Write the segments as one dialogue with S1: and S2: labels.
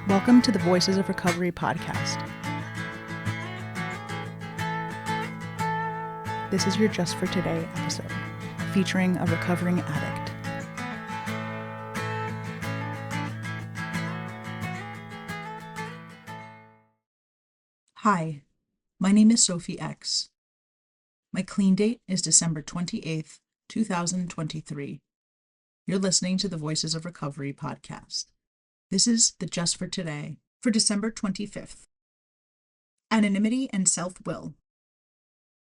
S1: Welcome to the Voices of Recovery podcast. This is your Just for Today episode, featuring a recovering addict.
S2: Hi, my name is Sophie X. My clean date is December 28th, 2023. You're listening to the Voices of Recovery podcast. This is the Just for Today for December 25th. Anonymity and self-will.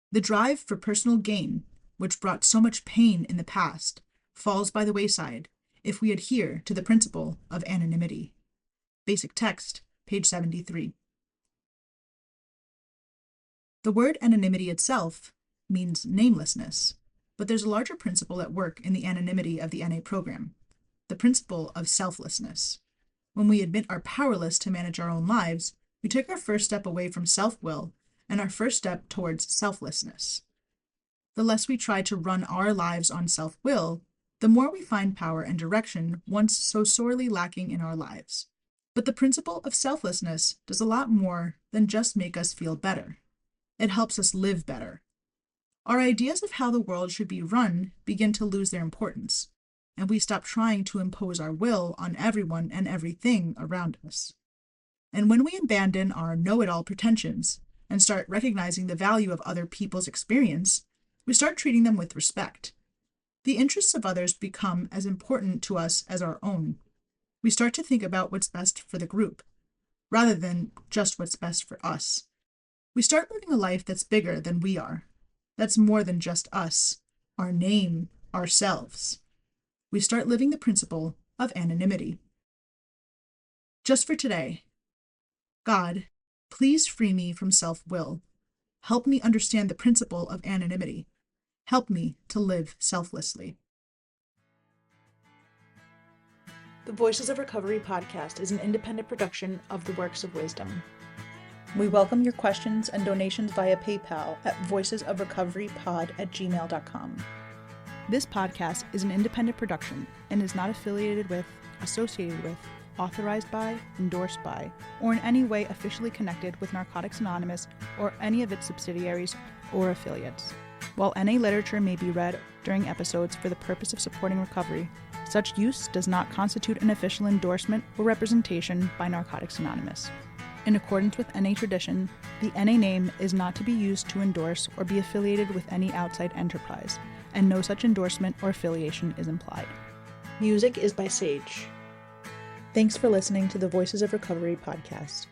S2: The drive for personal gain, which brought so much pain in the past, falls by the wayside if we adhere to the principle of anonymity. Basic text, page 73. The word anonymity itself means namelessness, but there's a larger principle at work in the anonymity of the NA program, the principle of selflessness. When we admit are powerless to manage our own lives, we take our first step away from self-will and our first step towards selflessness. The less we try to run our lives on self-will, the more we find power and direction once so sorely lacking in our lives. But the principle of selflessness does a lot more than just make us feel better. It helps us live better. Our ideas of how the world should be run begin to lose their importance, and we stop trying to impose our will on everyone and everything around us. And when we abandon our know-it-all pretensions and start recognizing the value of other people's experience, we start treating them with respect. The interests of others become as important to us as our own. We start to think about what's best for the group, rather than just what's best for us. We start living a life that's bigger than we are. That's more than just us, our name, ourselves. We start living the principle of anonymity. Just for today, God, please free me from self-will. Help me understand the principle of anonymity. Help me to live selflessly.
S1: The Voices of Recovery podcast is an independent production of the Works of Wisdom. We welcome your questions and donations via PayPal at voicesofrecoverypod@gmail.com. This podcast is an independent production and is not affiliated with, associated with, authorized by, endorsed by, or in any way officially connected with Narcotics Anonymous or any of its subsidiaries or affiliates. While NA literature may be read during episodes for the purpose of supporting recovery, such use does not constitute an official endorsement or representation by Narcotics Anonymous. In accordance with NA tradition, the NA name is not to be used to endorse or be affiliated with any outside enterprise, and no such endorsement or affiliation is implied. Music is by Sage. Thanks for listening to the Voices of Recovery podcast.